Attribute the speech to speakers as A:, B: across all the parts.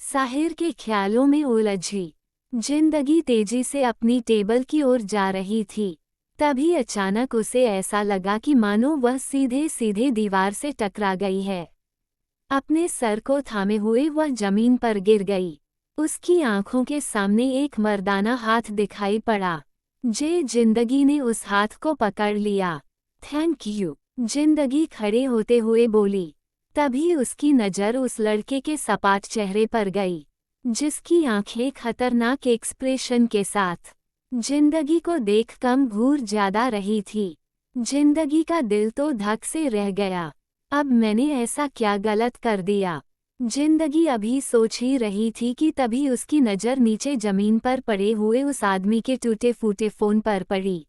A: साहिर के ख्यालों में उलझी जिंदगी तेजी से अपनी टेबल की ओर जा रही थी। तभी अचानक उसे ऐसा लगा कि मानो वह सीधे सीधे दीवार से टकरा गई है। अपने सर को थामे हुए वह जमीन पर गिर गई। उसकी आंखों के सामने एक मर्दाना हाथ दिखाई पड़ा। जिंदगी ने उस हाथ को पकड़ लिया। थैंक यू, जिंदगी खड़े होते हुए बोली। तभी उसकी नज़र उस लड़के के सपाट चेहरे पर गई, जिसकी आंखें खतरनाक एक्सप्रेशन के साथ जिंदगी को देख कम घूर ज्यादा रही थी। जिंदगी का दिल तो धक से रह गया। अब मैंने ऐसा क्या गलत कर दिया? जिंदगी अभी सोच ही रही थी कि तभी उसकी नज़र नीचे जमीन पर पड़े हुए उस आदमी के टूटे फूटे फोन पर पड़ी।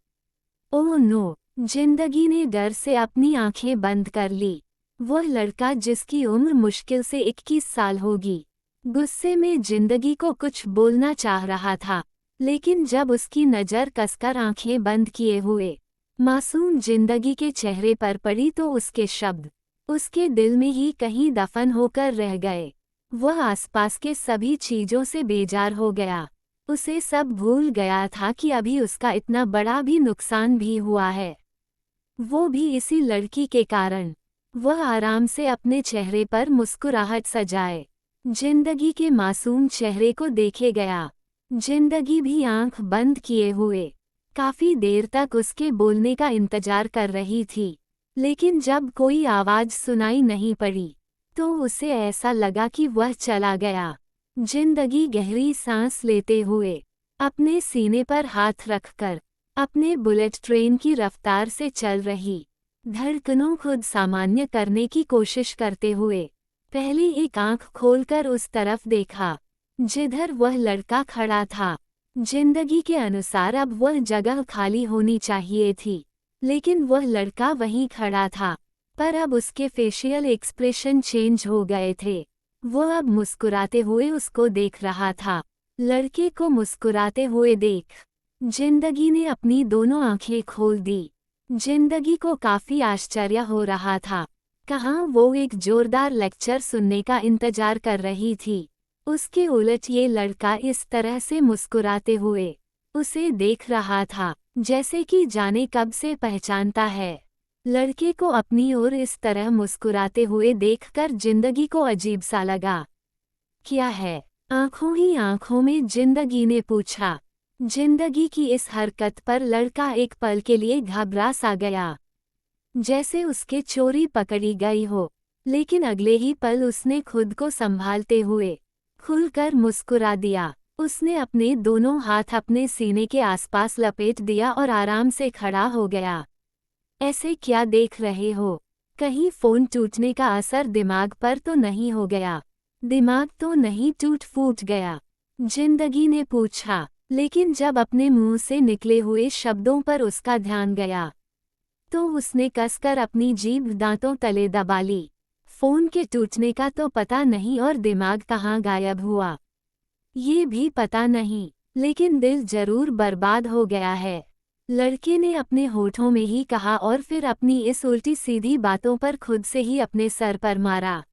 A: Oh no! जिंदगी ने डर से अपनी आंखें बंद कर ली। वह लड़का जिसकी उम्र मुश्किल से 21 साल होगी, गुस्से में जिंदगी को कुछ बोलना चाह रहा था, लेकिन जब उसकी नज़र कसकर आंखें बंद किए हुए मासूम जिंदगी के चेहरे पर पड़ी तो उसके शब्द उसके दिल में ही कहीं दफन होकर रह गए। वह आसपास के सभी चीज़ों से बेजार हो गया। उसे सब भूल गया था कि अभी उसका इतना बड़ा भी नुकसान भी हुआ है, वो भी इसी लड़की के कारण। वह आराम से अपने चेहरे पर मुस्कुराहट सजाए जिंदगी के मासूम चेहरे को देखे गया। जिंदगी भी आंख बंद किए हुए काफी देर तक उसके बोलने का इंतजार कर रही थी, लेकिन जब कोई आवाज सुनाई नहीं पड़ी तो उसे ऐसा लगा कि वह चला गया। जिंदगी गहरी सांस लेते हुए अपने सीने पर हाथ रखकर अपने बुलेट ट्रेन की रफ्तार से चल रही धड़कनों खुद सामान्य करने की कोशिश करते हुए पहले एक आंख खोलकर उस तरफ देखा जिधर वह लड़का खड़ा था। जिंदगी के अनुसार अब वह जगह खाली होनी चाहिए थी, लेकिन वह लड़का वहीं खड़ा था, पर अब उसके फेशियल एक्सप्रेशन चेंज हो गए थे। वह अब मुस्कुराते हुए उसको देख रहा था। लड़के को मुस्कुराते हुए देख जिंदगी ने अपनी दोनों आंखें खोल दी। जिंदगी को काफी आश्चर्य हो रहा था। कहाँ वो एक जोरदार लेक्चर सुनने का इंतजार कर रही थी, उसके उलट ये लड़का इस तरह से मुस्कुराते हुए उसे देख रहा था जैसे कि जाने कब से पहचानता है। लड़के को अपनी ओर इस तरह मुस्कुराते हुए देखकर जिंदगी को अजीब सा लगा। क्या है? आंखों ही आंखों में जिंदगी ने पूछा। जिंदगी की इस हरकत पर लड़का एक पल के लिए घबरा सा गया, जैसे उसके चोरी पकड़ी गई हो, लेकिन अगले ही पल उसने खुद को संभालते हुए खुलकर मुस्कुरा दिया। उसने अपने दोनों हाथ अपने सीने के आसपास लपेट दिया और आराम से खड़ा हो गया। ऐसे क्या देख रहे हो? कहीं फोन टूटने का असर दिमाग पर तो नहीं हो गया? दिमाग तो नहीं टूट फूट गया? जिंदगी ने पूछा, लेकिन जब अपने मुंह से निकले हुए शब्दों पर उसका ध्यान गया तो उसने कसकर अपनी जीभ दांतों तले दबा ली। फोन के टूटने का तो पता नहीं और दिमाग कहाँ गायब हुआ ये भी पता नहीं, लेकिन दिल जरूर बर्बाद हो गया है, लड़के ने अपने होठों में ही कहा और फिर अपनी इस उल्टी सीधी बातों पर खुद से ही अपने सर पर मारा।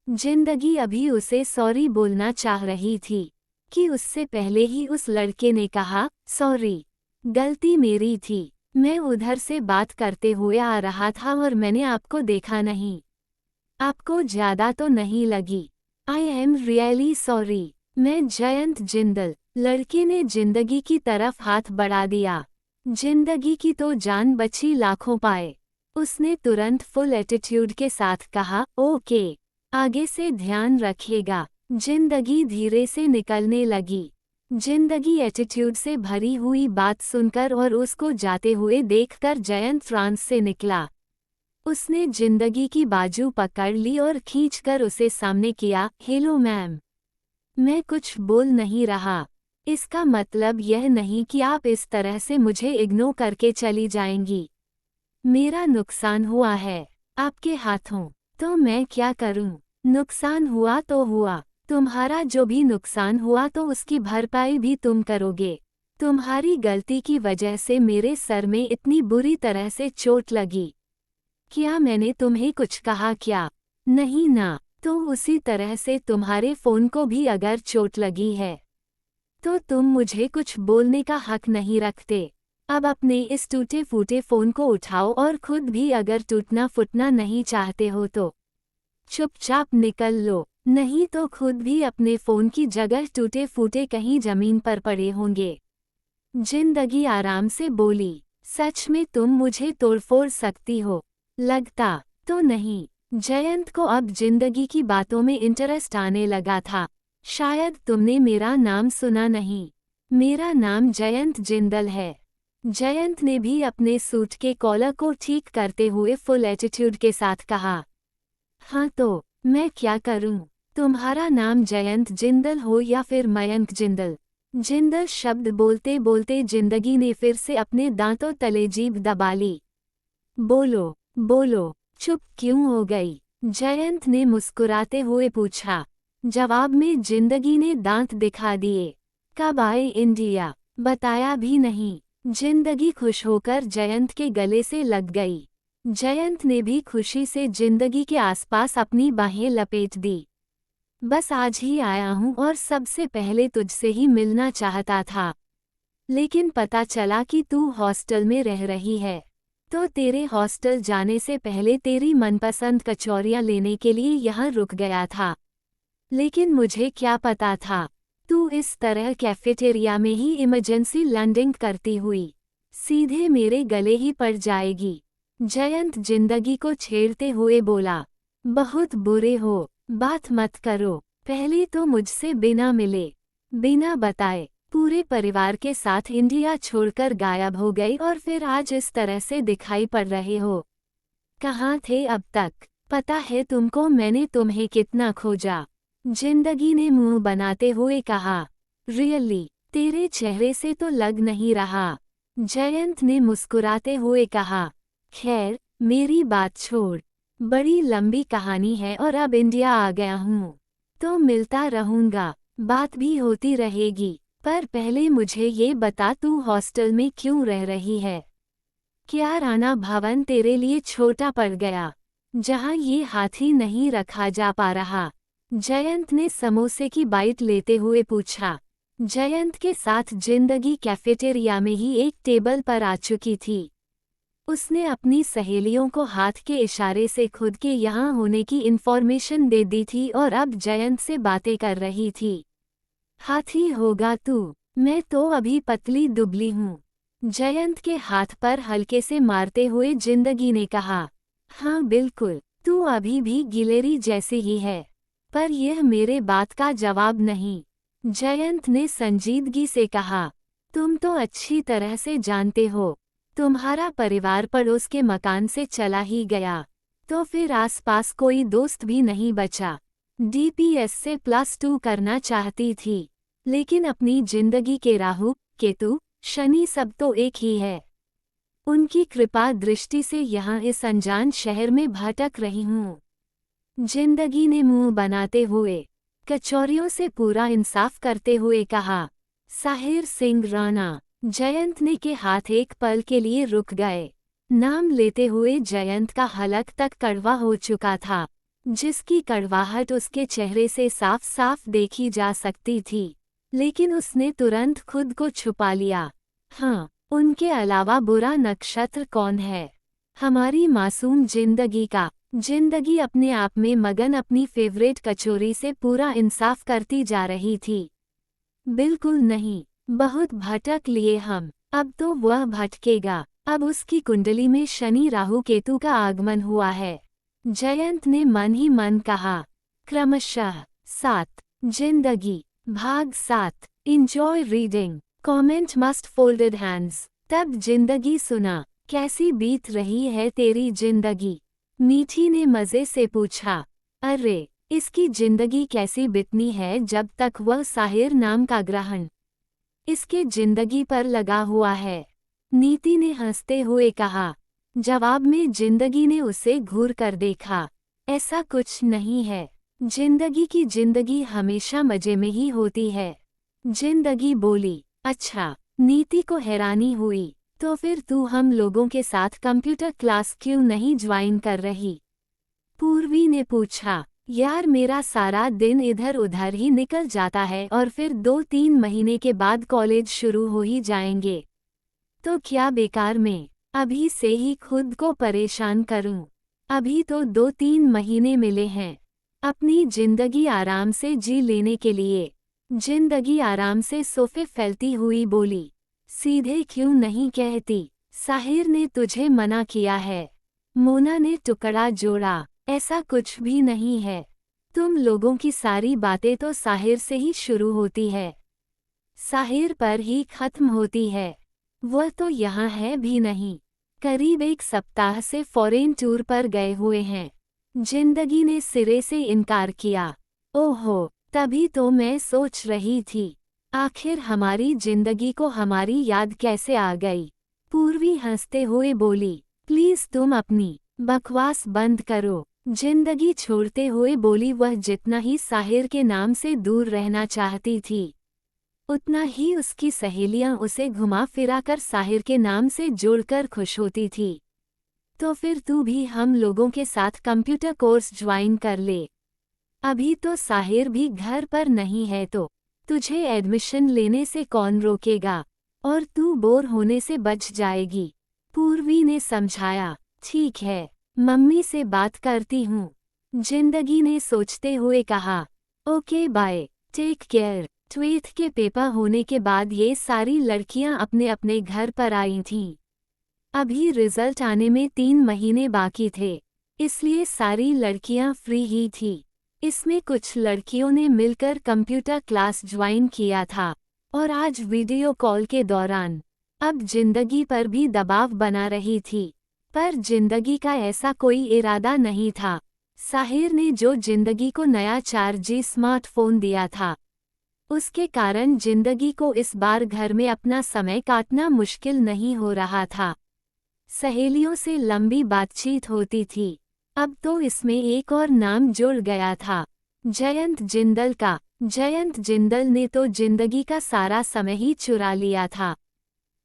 A: जिंदगी अभी उसे सॉरी बोलना चाह रही थी कि उससे पहले ही उस लड़के ने कहा, सॉरी, गलती मेरी थी, मैं उधर से बात करते हुए आ रहा था और मैंने आपको देखा नहीं। आपको ज्यादा तो नहीं लगी? I am really sorry. मैं जयंत जिंदल। लड़के ने जिंदगी की तरफ हाथ बढ़ा दिया। जिंदगी की तो जान बची लाखों पाए। उसने तुरंत फुल एटीट्यूड के साथ कहा, ओके, आगे से ध्यान रखिएगा। जिंदगी धीरे से निकलने लगी। जिंदगी एटीट्यूड से भरी हुई बात सुनकर और उसको जाते हुए देखकर जयंत फ्रांस से निकला। उसने जिंदगी की बाजू पकड़ ली और खींचकर उसे सामने किया। हेलो मैम, मैं कुछ बोल नहीं रहा। इसका मतलब यह नहीं कि आप इस तरह से मुझे इग्नोर करके चली जाएंगी। मेरा नुकसान हुआ है आपके हाथों, तो मैं क्या करूं? नुकसान हुआ तो हुआ, तुम्हारा जो भी नुकसान हुआ तो उसकी भरपाई भी तुम करोगे। तुम्हारी गलती की वजह से मेरे सर में इतनी बुरी तरह से चोट लगी। क्या मैंने तुम्हें कुछ कहा क्या? नहीं ना। तो उसी तरह से तुम्हारे फ़ोन को भी अगर चोट लगी है तो तुम मुझे कुछ बोलने का हक नहीं रखते। अब अपने इस टूटे फूटे फ़ोन को उठाओ और खुद भी अगर टूटना फुटना नहीं चाहते हो तो चुपचाप निकल लो, नहीं तो खुद भी अपने फ़ोन की जगह टूटे फूटे कहीं ज़मीन पर पड़े होंगे। जिंदगी आराम से बोली, सच में तुम मुझे तोड़फोड़ सकती हो? लगता तो नहीं। जयंत को अब जिंदगी की बातों में इंटरेस्ट आने लगा था। शायद तुमने मेरा नाम सुना नहीं। मेरा नाम जयंत जिंदल है। जयंत ने भी अपने सूट के कॉलर को ठीक करते हुए फुल एटीट्यूड के साथ कहा। हाँ तो मैं क्या करूं? तुम्हारा नाम जयंत जिंदल हो या फिर मयंक जिंदल। जिंदल शब्द बोलते बोलते जिंदगी ने फिर से अपने दांतों तले जीभ दबा ली। बोलो बोलो, चुप क्यों हो गई? जयंत ने मुस्कुराते हुए पूछा। जवाब में जिंदगी ने दांत दिखा दिए। कब आए इंडिया? बताया भी नहीं। जिंदगी खुश होकर जयंत के गले से लग गई। जयंत ने भी खुशी से जिंदगी के आसपास अपनी बाहें लपेट दी। बस आज ही आया हूँ और सबसे पहले तुझसे ही मिलना चाहता था। लेकिन पता चला कि तू हॉस्टल में रह रही है, तो तेरे हॉस्टल जाने से पहले तेरी मनपसंद कचौरियाँ लेने के लिए यहाँ रुक गया था। लेकिन मुझे क्या पता था तू इस तरह कैफेटेरिया में ही इमरजेंसी लैंडिंग करती हुई सीधे मेरे गले ही पड़ जाएगी। जयंत जिंदगी को छेड़ते हुए बोला। बहुत बुरे हो, बात मत करो। पहले तो मुझसे बिना मिले, बिना बताए पूरे परिवार के साथ इंडिया छोड़कर गायब हो गई और फिर आज इस तरह से दिखाई पड़ रहे हो। कहाँ थे अब तक? पता है तुमको मैंने तुम्हें कितना खोजा? जिंदगी ने मुंह बनाते हुए कहा। रियली? तेरे चेहरे से तो लग नहीं रहा। जयंत ने मुस्कुराते हुए कहा। खैर, मेरी बात छोड़, बड़ी लंबी कहानी है और अब इंडिया आ गया हूँ तो मिलता रहूँगा, बात भी होती रहेगी। पर पहले मुझे ये बता तू हॉस्टल में क्यों रह रही है? क्या राणा भवन तेरे लिए छोटा पड़ गया, जहाँ ये हाथी नहीं रखा जा पा रहा? जयंत ने समोसे की बाइट लेते हुए पूछा। जयंत के साथ जिंदगी कैफेटेरिया में ही एक टेबल पर आ चुकी थी। उसने अपनी सहेलियों को हाथ के इशारे से खुद के यहाँ होने की इन्फॉर्मेशन दे दी थी और अब जयंत से बातें कर रही थी। हाथी होगा तू? मैं तो अभी पतली दुबली हूँ। जयंत के हाथ पर हल्के से मारते हुए जिंदगी ने कहा। हाँ बिल्कुल, तू अभी भी गिलेरी जैसी ही है। पर यह मेरे बात का जवाब नहीं। जयंत ने संजीदगी से कहा। तुम तो अच्छी तरह से जानते हो, तुम्हारा परिवार पड़ोस के मकान से चला ही गया, तो फिर आसपास कोई दोस्त भी नहीं बचा। DPS से +2 करना चाहती थी, लेकिन अपनी जिंदगी के राहु, केतु, शनि सब तो एक ही है। उनकी कृपा दृष्टि से यहाँ इस अनजान शहर में भटक रही हूँ। जिंदगी ने मुंह बनाते हुए कचौरियों से पूरा इंसाफ करते हुए कहा। साहिर सिंह राणा। जयंत ने के हाथ एक पल के लिए रुक गए। नाम लेते हुए जयंत का हलक तक कड़वा हो चुका था, जिसकी कड़वाहट उसके चेहरे से साफ साफ देखी जा सकती थी। लेकिन उसने तुरंत खुद को छुपा लिया। हाँ, उनके अलावा बुरा नक्षत्र कौन है? हमारी मासूम जिंदगी का। जिंदगी अपने आप में मगन अपनी फेवरेट कचौरी से पूरा इंसाफ करती जा रही थी। बिल्कुल नहीं, बहुत भटक लिए हम, अब तो वह भटकेगा। अब उसकी कुंडली में शनि राहु केतु का आगमन हुआ है। जयंत ने मन ही मन कहा। क्रमशः 7 जिंदगी भाग 7। Enjoy reading. Comment must folded hands. तब जिंदगी सुना। कैसी बीत रही है तेरी जिंदगी? मीठी ने मजे से पूछा। अरे, इसकी जिंदगी कैसी बीतनी है जब तक वह साहिर नाम का ग्रहण इसके जिंदगी पर लगा हुआ है। नीति ने हंसते हुए कहा। जवाब में जिंदगी ने उसे घूर कर देखा। ऐसा कुछ नहीं है, जिंदगी की जिंदगी हमेशा मजे में ही होती है। जिंदगी बोली। अच्छा। नीति को हैरानी हुई। तो फिर तू हम लोगों के साथ कंप्यूटर क्लास क्यों नहीं ज्वाइन कर रही? पूर्वी ने पूछा। यार मेरा सारा दिन इधर उधर ही निकल जाता है और फिर 2-3 महीने के बाद कॉलेज शुरू हो ही जाएंगे। तो क्या बेकार में अभी से ही खुद को परेशान करूं? अभी तो 2-3 महीने मिले हैं अपनी जिंदगी आराम से जी लेने के लिए। जिंदगी आराम से सोफे फैलती हुई बोली। सीधे क्यों नहीं कहती? साहिर ने तुझे मना किया है। मोना ने टुकड़ा जोड़ा। ऐसा कुछ भी नहीं है। तुम लोगों की सारी बातें तो साहिर से ही शुरू होती है, साहिर पर ही खत्म होती है। वह तो यहाँ है भी नहीं। करीब 1 सप्ताह से फॉरेन टूर पर गए हुए हैं। जिंदगी ने सिरे से इनकार किया। ओहो, तभी तो मैं सोच रही थी आखिर हमारी जिंदगी को हमारी याद कैसे आ गई। पूर्वी हंसते हुए बोली, प्लीज तुम अपनी बकवास बंद करो। जिंदगी छोड़ते हुए बोली। वह जितना ही साहिर के नाम से दूर रहना चाहती थी, उतना ही उसकी सहेलियां उसे घुमा फिरा कर साहिर के नाम से जोड़कर खुश होती थी। तो फिर तू भी हम लोगों के साथ कंप्यूटर कोर्स ज्वाइन कर ले। अभी तो साहिर भी घर पर नहीं है तो तुझे एडमिशन लेने से कौन रोकेगा और तू बोर होने से बच जाएगी। पूर्वी ने समझाया। ठीक है, मम्मी से बात करती हूँ, जिंदगी ने सोचते हुए कहा। Okay bye, take care. 12th के पेपर होने के बाद ये सारी लड़कियां अपने अपने घर पर आई थीं। अभी रिजल्ट आने में 3 महीने बाकी थे, इसलिए सारी लड़कियां फ्री ही थी। इसमें कुछ लड़कियों ने मिलकर कंप्यूटर क्लास ज्वाइन किया था और आज वीडियो कॉल के दौरान अब जिंदगी पर भी दबाव बना रही थी। पर जिंदगी का ऐसा कोई इरादा नहीं था। साहिर ने जो जिंदगी को नया 4G स्मार्टफोन दिया था, उसके कारण जिंदगी को इस बार घर में अपना समय काटना मुश्किल नहीं हो रहा था। सहेलियों से लंबी बातचीत होती थी। अब तो इसमें एक और नाम जुड़ गया था, जयंत जिंदल का। जयंत जिंदल ने तो जिंदगी का सारा समय ही चुरा लिया था।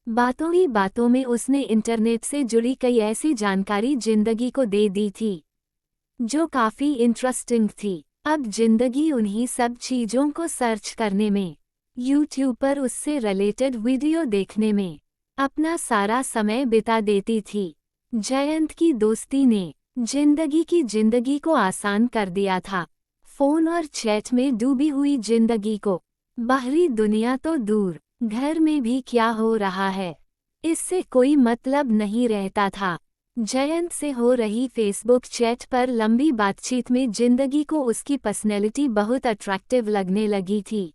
A: बातों ही बातों में उसने इंटरनेट से जुड़ी कई ऐसी जानकारी जिंदगी को दे दी थी जो काफी इंटरेस्टिंग थी। अब जिंदगी उन्हीं सब चीजों को सर्च करने में, यूट्यूब पर उससे रिलेटेड वीडियो देखने में अपना सारा समय बिता देती थी। जयंत की दोस्ती ने जिंदगी को आसान कर दिया था। फोन और चैट में डूबी हुई जिंदगी को बाहरी दुनिया तो दूर, घर में भी क्या हो रहा है इससे कोई मतलब नहीं रहता था। जयंत से हो रही फेसबुक चैट पर लंबी बातचीत में जिंदगी को उसकी पर्सनैलिटी बहुत अट्रैक्टिव लगने लगी थी।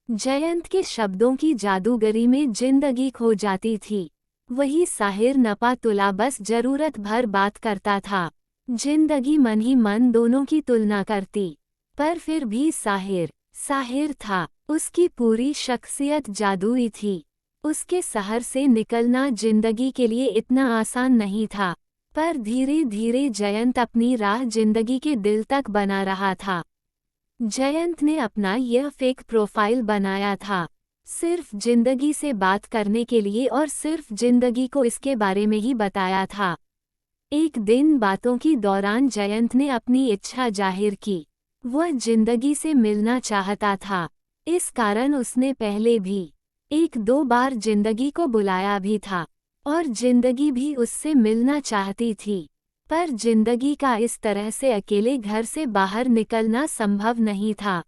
A: जयंत के शब्दों की जादूगरी में जिंदगी खो जाती थी। वही साहिर नपा तुला बस जरूरत भर बात करता था। जिंदगी मन ही मन दोनों की तुलना करती, पर फिर भी साहिर था। उसकी पूरी शख्सियत जादुई थी। उसके शहर से निकलना जिंदगी के लिए इतना आसान नहीं था, पर धीरे धीरे जयंत अपनी राह जिंदगी के दिल तक बना रहा था। जयंत ने अपना यह फेक प्रोफाइल बनाया था सिर्फ जिंदगी से बात करने के लिए और सिर्फ जिंदगी को इसके बारे में ही बताया था। एक दिन बातों की दौरान जयंत ने अपनी इच्छा जाहिर की। वह जिंदगी से मिलना चाहता था। इस कारण उसने पहले भी 1-2 बार जिंदगी को बुलाया भी था और जिंदगी भी उससे मिलना चाहती थी, पर जिंदगी का इस तरह से अकेले घर से बाहर निकलना संभव नहीं था।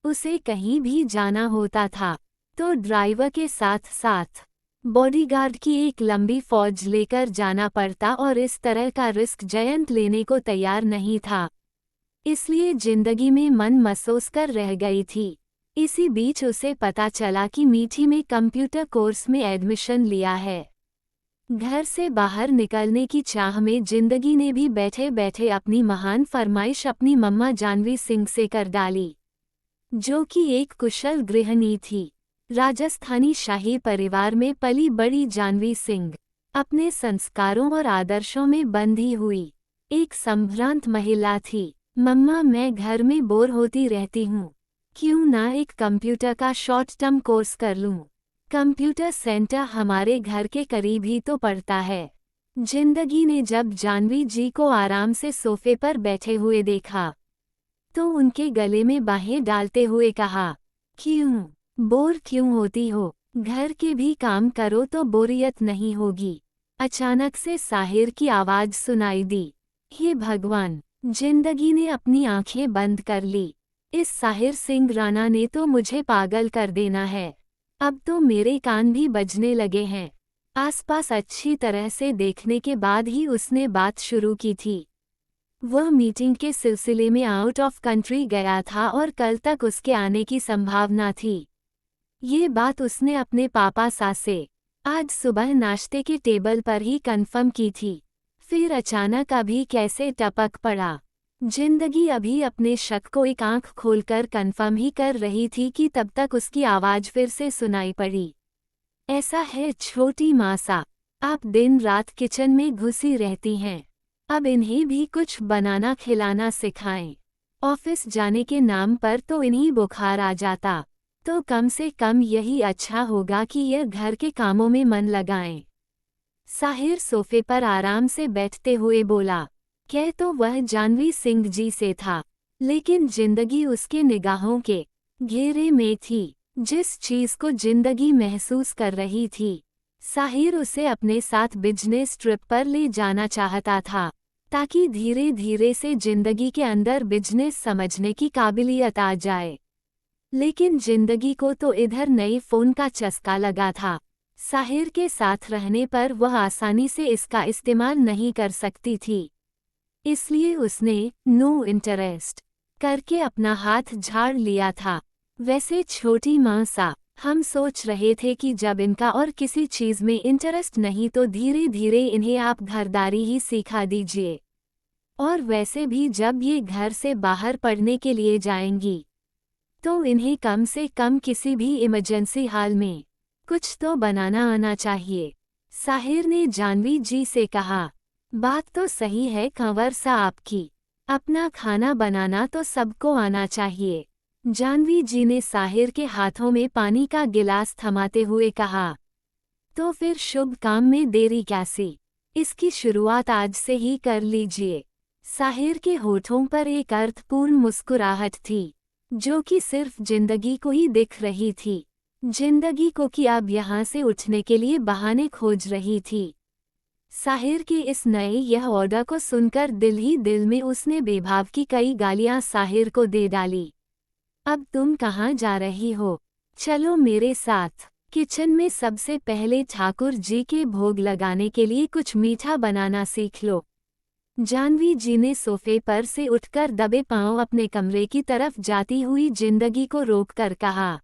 A: उसे कहीं भी जाना होता था तो ड्राइवर के साथ साथ बॉडीगार्ड की एक लंबी फौज लेकर जाना पड़ता और इस तरह का रिस्क जयंत लेने को तैयार नहीं था। इसलिए जिंदगी में मन महसूस कर रह गई थी। इसी बीच उसे पता चला कि मीठी में कंप्यूटर कोर्स में एडमिशन लिया है। घर से बाहर निकलने की चाह में जिंदगी ने भी बैठे बैठे अपनी महान फरमाइश अपनी मम्मा जानवी सिंह से कर डाली, जो कि एक कुशल गृहिणी थी। राजस्थानी शाही परिवार में पली बड़ी जानवी सिंह अपने संस्कारों और आदर्शों में बंधी हुई एक संभ्रांत महिला थी। मम्मा, मैं घर में बोर होती रहती हूँ, क्यों ना एक कंप्यूटर का शॉर्ट टर्म कोर्स कर लूँ। कंप्यूटर सेंटर हमारे घर के करीब ही तो पड़ता है। जिंदगी ने जब जानवी जी को आराम से सोफे पर बैठे हुए देखा तो उनके गले में बाहें डालते हुए कहा, क्यों बोर क्यों होती हो, घर के भी काम करो तो बोरियत नहीं होगी। अचानक से साहिर की आवाज सुनाई दी। हे भगवान, जिंदगी ने अपनी आंखें बंद कर ली। इस साहिर सिंह राणा ने तो मुझे पागल कर देना है। अब तो मेरे कान भी बजने लगे हैं। आसपास अच्छी तरह से देखने के बाद ही उसने बात शुरू की थी। वह मीटिंग के सिलसिले में आउट ऑफ कंट्री गया था और कल तक उसके आने की संभावना थी। ये बात उसने अपने पापा से आज सुबह नाश्ते के टेबल पर ही कंफर्म की थी। फिर अचानक अभी कैसे टपक पड़ा। जिंदगी अभी अपने शक को एक आंख खोलकर कंफर्म ही कर रही थी कि तब तक उसकी आवाज फिर से सुनाई पड़ी। ऐसा है छोटी मासा, आप दिन रात किचन में घुसी रहती हैं। अब इन्हें भी कुछ बनाना खिलाना सिखाएं। ऑफिस जाने के नाम पर तो इन्हीं बुखार आ जाता, तो कम से कम यही अच्छा होगा कि यह घर के कामों में मन लगाएं। साहिर सोफे पर आराम से बैठते हुए बोला। कह तो वह जानवी सिंह जी से था, लेकिन जिंदगी उसके निगाहों के घेरे में थी। जिस चीज को जिंदगी महसूस कर रही थी, साहिर उसे अपने साथ बिजनेस ट्रिप पर ले जाना चाहता था, ताकि धीरे धीरे से जिंदगी के अंदर बिजनेस समझने की काबिलियत आ जाए। लेकिन जिंदगी को तो इधर नए फोन का चस्का लगा था। साहिर के साथ रहने पर वह आसानी से इसका इस्तेमाल नहीं कर सकती थी। इसलिए उसने नो इंटरेस्ट करके अपना हाथ झाड़ लिया था। वैसे छोटी माँ सा, हम सोच रहे थे कि जब इनका और किसी चीज में इंटरेस्ट नहीं तो धीरे धीरे इन्हें आप घरदारी ही सिखा दीजिए। और वैसे भी जब ये घर से बाहर पढ़ने के लिए जाएंगी, तो इन्हें कम से कम किसी भी इमरजेंसी हाल में कुछ तो बनाना आना चाहिए। साहिर ने जानवी जी से कहा, बात तो सही है कंवर सा आपकी, अपना खाना बनाना तो सबको आना चाहिए। जानवी जी ने साहिर के हाथों में पानी का गिलास थमाते हुए कहा, तो फिर शुभ काम में देरी कैसी, इसकी शुरुआत आज से ही कर लीजिए। साहिर के होठों पर एक अर्थपूर्ण मुस्कुराहट थी, जो कि सिर्फ जिंदगी को ही दिख रही थी। जिंदगी को कि अब यहाँ से उठने के लिए बहाने खोज रही थी। साहिर के इस नए यह ऑर्डर को सुनकर दिल ही दिल में उसने बेभाव की कई गालियां साहिर को दे डाली। अब तुम कहाँ जा रही हो? चलो मेरे साथ। किचन में सबसे पहले ठाकुर जी के भोग लगाने के लिए कुछ मीठा बनाना सीख लो। जानवी जी ने सोफे पर से उठकर दबे पांव अपने कमरे की तरफ जाती हुई जिंदगी को रोककर कहा।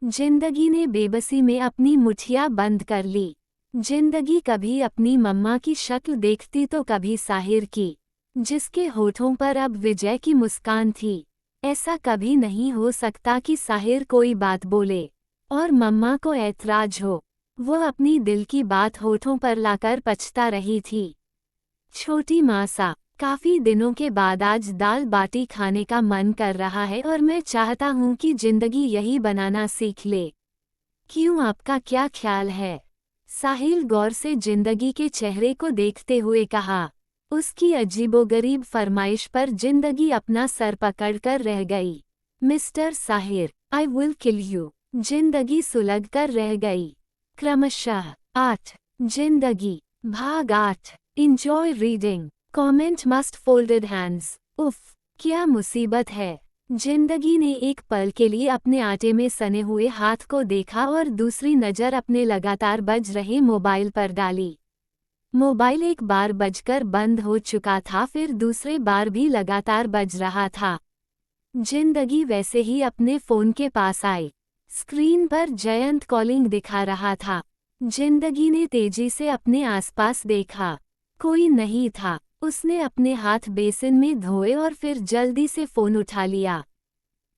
A: जिंदगी ने बेबसी में अपनी मुठियां बंद कर ली। जिंदगी कभी अपनी मम्मा की शक्ल देखती तो कभी साहिर की, जिसके होठों पर अब विजय की मुस्कान थी। ऐसा कभी नहीं हो सकता कि साहिर कोई बात बोले और मम्मा को ऐतराज हो। वह अपनी दिल की बात होठों पर लाकर पछता रही थी। छोटी माँ सा, काफी दिनों के बाद आज दाल बाटी खाने का मन कर रहा है और मैं चाहता हूँ कि जिंदगी यही बनाना सीख ले। क्यों, आपका क्या ख्याल है? साहिल गौर से जिंदगी के चेहरे को देखते हुए कहा। उसकी अजीबोगरीब फरमाइश पर जिंदगी अपना सर पकड़कर रह गई। Mister Sahir, I will kill you. जिंदगी सुलग कर रह गई। क्रमशः 8 जिंदगी भाग 8। Enjoy reading. Comment must folded hands. उफ, क्या मुसीबत है। जिंदगी ने एक पल के लिए अपने आटे में सने हुए हाथ को देखा और दूसरी नज़र अपने लगातार बज रहे मोबाइल पर डाली। मोबाइल एक बार बजकर बंद हो चुका था, फिर दूसरे बार भी लगातार बज रहा था। जिंदगी वैसे ही अपने फोन के पास आई। स्क्रीन पर जयंत कॉलिंग दिखा रहा था। जिंदगी ने तेजी से अपने आसपास देखा। कोई नहीं था। उसने अपने हाथ बेसिन में धोए और फिर जल्दी से फोन उठा लिया।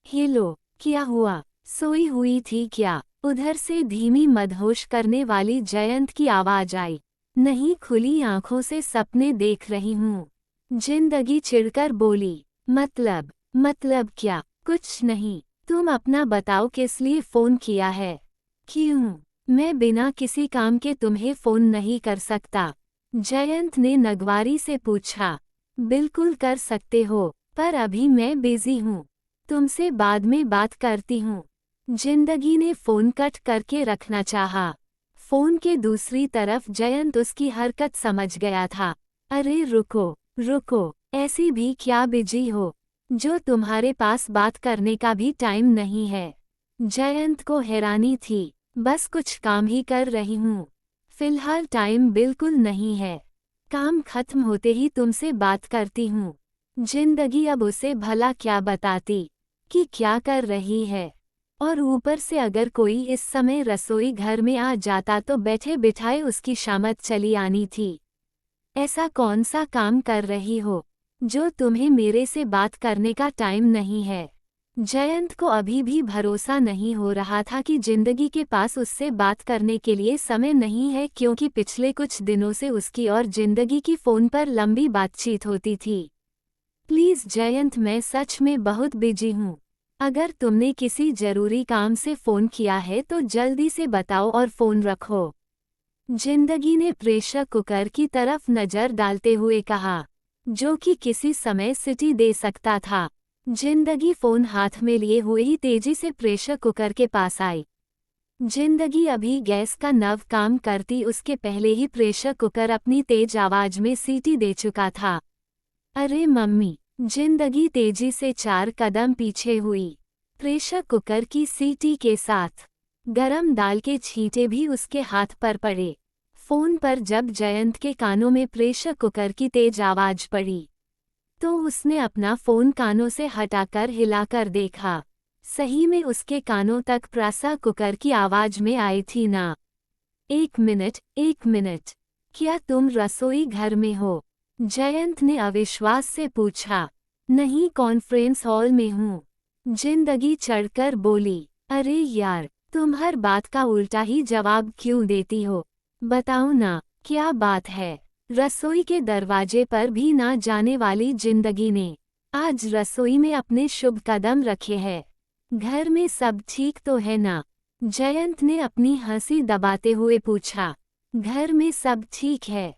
A: हेलो, क्या हुआ? सोई हुई थी क्या? उधर से धीमी मदहोश करने वाली जयंत की आवाज आई। नहीं, खुली आंखों से सपने देख रही हूँ। जिंदगी चिढ़कर बोली। मतलब क्या? कुछ नहीं। तुम अपना बताओ, किस लिए फोन किया है? क्यों? मैं बिना किसी काम के तुम्हें फोन नहीं कर सकता। जयंत ने नगवारी से पूछा। बिल्कुल कर सकते हो। पर अभी मैं बिजी हूँ, तुमसे बाद में बात करती हूँ। जिंदगी ने फोन कट करके रखना चाहा। फोन के दूसरी तरफ जयंत उसकी हरकत समझ गया था। अरे रुको रुको, ऐसी भी क्या बिजी हो जो तुम्हारे पास बात करने का भी टाइम नहीं है। जयंत को हैरानी थी। बस कुछ काम ही कर रही हूँ, फिलहाल टाइम बिल्कुल नहीं है, काम खत्म होते ही तुमसे बात करती हूँ। जिंदगी अब उसे भला क्या बताती कि क्या कर रही है। और ऊपर से अगर कोई इस समय रसोई घर में आ जाता तो बैठे बिठाए उसकी शामत चली आनी थी। ऐसा कौन सा काम कर रही हो जो तुम्हें मेरे से बात करने का टाइम नहीं है। जयंत को अभी भी भरोसा नहीं हो रहा था कि जिंदगी के पास उससे बात करने के लिए समय नहीं है, क्योंकि पिछले कुछ दिनों से उसकी और जिंदगी की फोन पर लंबी बातचीत होती थी। प्लीज जयंत, मैं सच में बहुत बिजी हूँ, अगर तुमने किसी जरूरी काम से फोन किया है तो जल्दी से बताओ और फोन रखो। जिंदगी ने प्रेशर कुकर की तरफ नजर डालते हुए कहा, जो कि किसी समय सीटी दे सकता था। जिंदगी फोन हाथ में लिए हुए ही तेजी से प्रेशर कुकर के पास आई। जिंदगी अभी गैस का नव काम करती उसके पहले ही प्रेशर कुकर अपनी तेज आवाज में सीटी दे चुका था। अरे मम्मी! जिंदगी तेजी से 4 कदम पीछे हुई। प्रेशर कुकर की सीटी के साथ गरम दाल के छींटे भी उसके हाथ पर पड़े। फोन पर जब जयंत के कानों में प्रेशर कुकर की तेज आवाज पड़ी तो उसने अपना फोन कानों से हटाकर हिलाकर देखा। सही में उसके कानों तक प्रेशर कुकर की आवाज में आई थी ना। एक मिनट, क्या तुम रसोई घर में हो? जयंत ने अविश्वास से पूछा। नहीं, कॉन्फ्रेंस हॉल में हूँ। जिंदगी चढ़कर बोली। अरे यार, तुम हर बात का उल्टा ही जवाब क्यों देती हो? बताओ ना, क्या बात है? रसोई के दरवाजे पर भी ना जाने वाली जिंदगी ने आज रसोई में अपने शुभ कदम रखे हैं। घर में सब ठीक तो है ना? जयंत ने अपनी हंसी दबाते हुए पूछा। घर में सब ठीक है,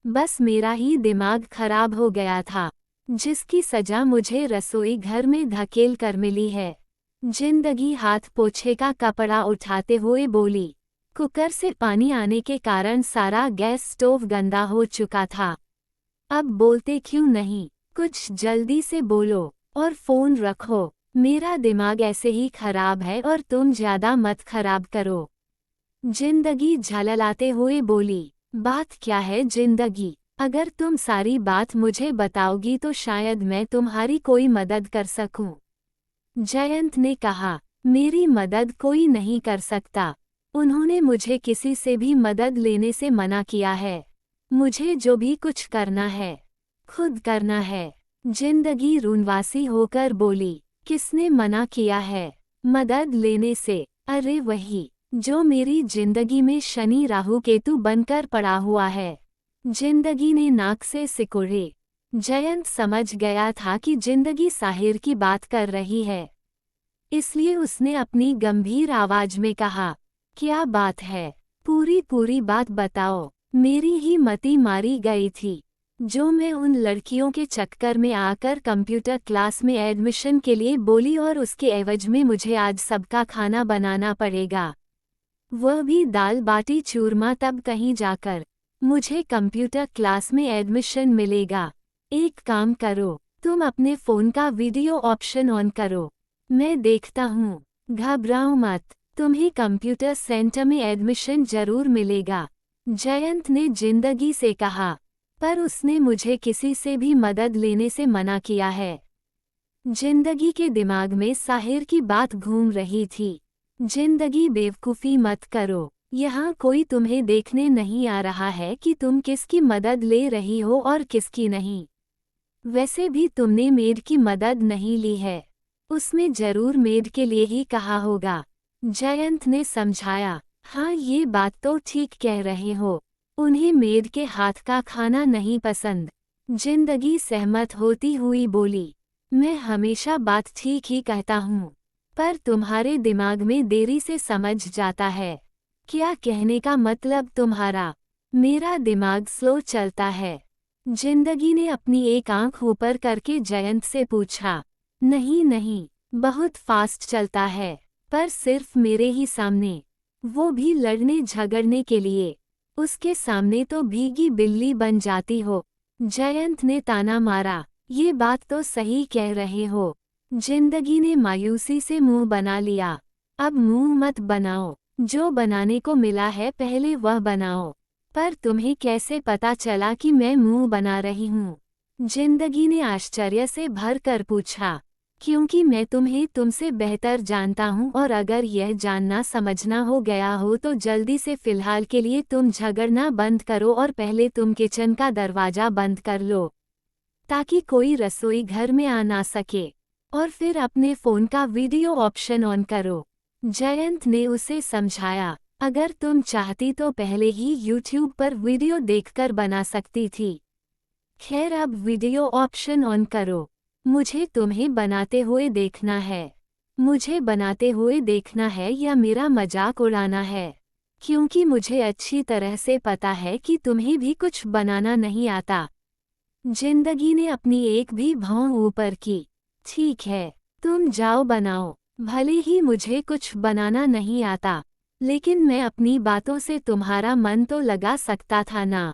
A: बस मेरा ही दिमाग खराब हो गया था, जिसकी सजा मुझे रसोई घर में धकेल कर मिली है। जिंदगी हाथ पोछे का कपड़ा उठाते हुए बोली। कुकर से पानी आने के कारण सारा गैस स्टोव गंदा हो चुका था। अब बोलते क्यों नहीं, कुछ जल्दी से बोलो और फोन रखो। मेरा दिमाग ऐसे ही खराब है और तुम ज्यादा मत खराब करो। जिंदगी झललाते हुए बोली। बात क्या है जिंदगी? अगर तुम सारी बात मुझे बताओगी तो शायद मैं तुम्हारी कोई मदद कर सकूं। जयंत ने कहा। मेरी मदद कोई नहीं कर सकता। उन्होंने मुझे किसी से भी मदद लेने से मना किया है। मुझे जो भी कुछ करना है खुद करना है। जिंदगी रूनवासी होकर बोली। किसने मना किया है मदद लेने से? अरे वही जो मेरी जिंदगी में शनि राहु केतु बनकर पड़ा हुआ है। जिंदगी ने नाक से सिकुड़े। जयंत समझ गया था कि जिंदगी साहिर की बात कर रही है, इसलिए उसने अपनी गंभीर आवाज में कहा, क्या बात है? पूरी बात बताओ। मेरी ही मति मारी गई थी जो मैं उन लड़कियों के चक्कर में आकर कंप्यूटर क्लास में एडमिशन के लिए बोली और उसके एवज में मुझे आज सबका खाना बनाना पड़ेगा, वह भी दाल बाटी चूरमा। तब कहीं जाकर मुझे कंप्यूटर क्लास में एडमिशन मिलेगा। एक काम करो, तुम अपने फ़ोन का वीडियो ऑप्शन ऑन करो, मैं देखता हूँ। घबराओ मत, तुम्हें कंप्यूटर सेंटर में एडमिशन जरूर मिलेगा। जयंत ने जिंदगी से कहा। पर उसने मुझे किसी से भी मदद लेने से मना किया है। जिंदगी के दिमाग में साहिर की बात घूम रही थी। जिंदगी, बेवकूफ़ी मत करो, यहाँ कोई तुम्हें देखने नहीं आ रहा है कि तुम किसकी मदद ले रही हो और किसकी नहीं। वैसे भी तुमने मेड की मदद नहीं ली है, उसने जरूर मेड के लिए ही कहा होगा। जयंत ने समझाया। हाँ, ये बात तो ठीक कह रहे हो, उन्हें मेड के हाथ का खाना नहीं पसंद। जिंदगी सहमत होती हुई बोली। मैं हमेशा बात ठीक ही कहता हूँ, पर तुम्हारे दिमाग में देरी से समझ जाता है। क्या कहने का मतलब तुम्हारा? मेरा दिमाग स्लो चलता है। जिंदगी ने अपनी एक आंख ऊपर करके जयंत से पूछा। नहीं नहीं, बहुत फास्ट चलता है, पर सिर्फ मेरे ही सामने, वो भी लड़ने झगड़ने के लिए। उसके सामने तो भीगी बिल्ली बन जाती हो। जयंत ने ताना मारा। ये बात तो सही कह रहे हो। जिंदगी ने मायूसी से मुंह बना लिया। अब मुंह मत बनाओ, जो बनाने को मिला है पहले वह बनाओ। पर तुम्हें कैसे पता चला कि मैं मुंह बना रही हूँ? जिंदगी ने आश्चर्य से भर कर पूछा। क्योंकि मैं तुम्हें तुमसे बेहतर जानता हूँ, और अगर यह जानना समझना हो गया हो तो जल्दी से फिलहाल के लिए तुम झगड़ना बंद करो और पहले तुम किचन का दरवाजा बंद कर लो, ताकि कोई रसोई घर में आ ना सके। और फिर अपने फ़ोन का वीडियो ऑप्शन ऑन करो। जयंत ने उसे समझाया। अगर तुम चाहती तो पहले ही यूट्यूब पर वीडियो देखकर बना सकती थी। खैर, अब वीडियो ऑप्शन ऑन करो। मुझे तुम्हें बनाते हुए देखना है। मुझे बनाते हुए देखना है या मेरा मजाक उड़ाना है? क्योंकि मुझे अच्छी तरह से पता है कि तुम्हें भी कुछ बनाना नहीं आता। जिंदगी ने अपनी एक भी भौं ऊपर की। ठीक है, तुम जाओ बनाओ। भले ही मुझे कुछ बनाना नहीं आता, लेकिन मैं अपनी बातों से तुम्हारा मन तो लगा सकता था ना।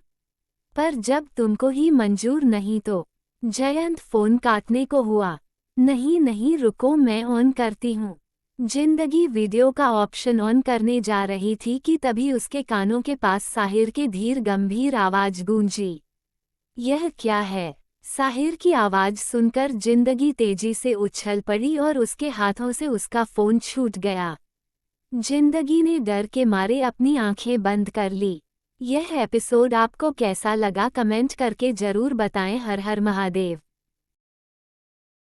A: पर जब तुमको ही मंजूर नहीं तो। जयंत फोन काटने को हुआ। नहीं नहीं रुको, मैं ऑन करती हूँ। जिंदगी वीडियो का ऑप्शन ऑन करने जा रही थी कि तभी उसके कानों के पास साहिर की धीर गंभीर आवाज गूंजी। यह क्या है? साहिर की आवाज सुनकर जिंदगी तेजी से उछल पड़ी और उसके हाथों से उसका फोन छूट गया। जिंदगी ने डर के मारे अपनी आंखें बंद कर ली। यह एपिसोड आपको कैसा लगा कमेंट करके जरूर बताएं। हर हर महादेव।